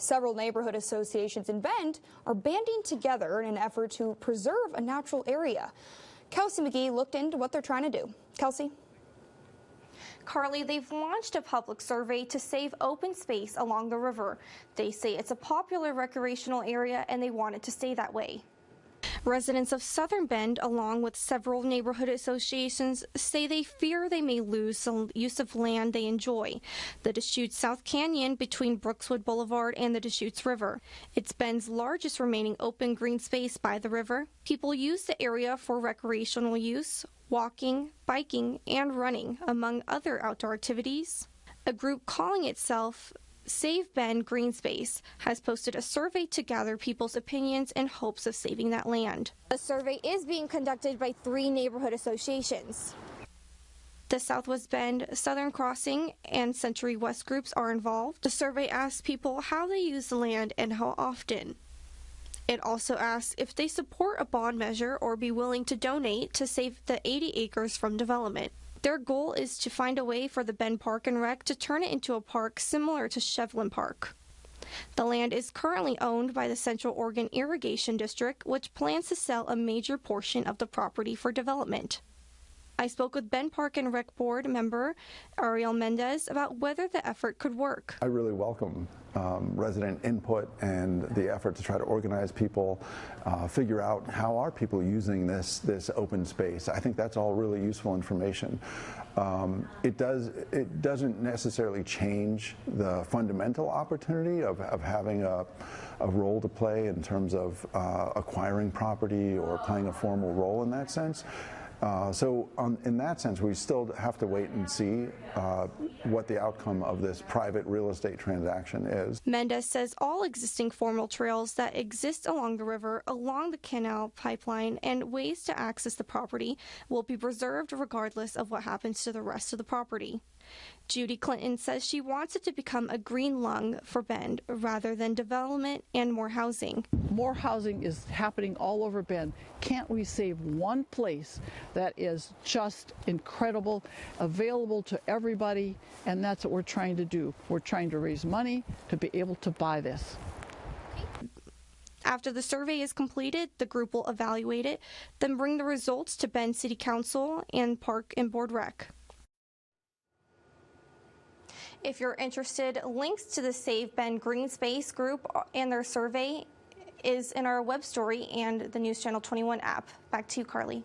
Several neighborhood associations in Bend are banding together in an effort to preserve a natural area. Kelsey McGee looked into what they're trying to do. Kelsey? Carly, they've launched a public survey to save open space along the river. They say it's a popular recreational area and they want it to stay that way. Residents of Southern Bend, along with several neighborhood associations, say they fear they may lose some use of land they enjoy. The Deschutes South Canyon between Brookswood Boulevard and the Deschutes River. It's Bend's largest remaining open green space by the river. People use the area for recreational use, walking, biking, and running, among other outdoor activities. A group calling itself Save Bend Green Space has posted a survey to gather people's opinions in hopes of saving that land. The survey is being conducted by 3 neighborhood associations. The Southwest Bend, Southern Crossing, and Century West groups are involved. The survey asks people how they use the land and how often. It also asks if they support a bond measure or be willing to donate to save the 80 acres from development. Their goal is to find a way for the Bend Park and Rec to turn it into a park similar to Shevlin Park. The land is currently owned by the Central Oregon Irrigation District, which plans to sell a major portion of the property for development. I spoke with Bend Park and Rec Board member Ariel Mendez about whether the effort could work. I really welcome resident input and the effort to try to organize people, figure out how are people using this open space. I think that's all really useful information. It doesn't necessarily change the fundamental opportunity of having a role to play in terms of acquiring property or playing a formal role in that sense. In that sense, we still have to wait and see what the outcome of this private real estate transaction is. Mendez says all existing formal trails that exist along the river, along the canal pipeline, and ways to access the property will be preserved regardless of what happens to the rest of the property. Judy Clinton says she wants it to become a green lung for Bend rather than development and more housing. More housing is happening all over Bend. Can't we save one place that is just incredible, available to everybody? And that's what we're trying to do. We're trying to raise money to be able to buy this. After the survey is completed, the group will evaluate it, then bring the results to Bend City Council and Park and Board Rec. If you're interested, links to the Save Bend Green Space group and their survey is in our web story and the News Channel 21 app. Back to you, Carly.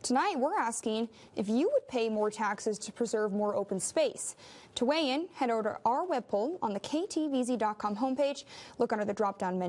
Tonight, we're asking if you would pay more taxes to preserve more open space. To weigh in, head over to our web poll on the KTVZ.com homepage. Look under the drop-down menu.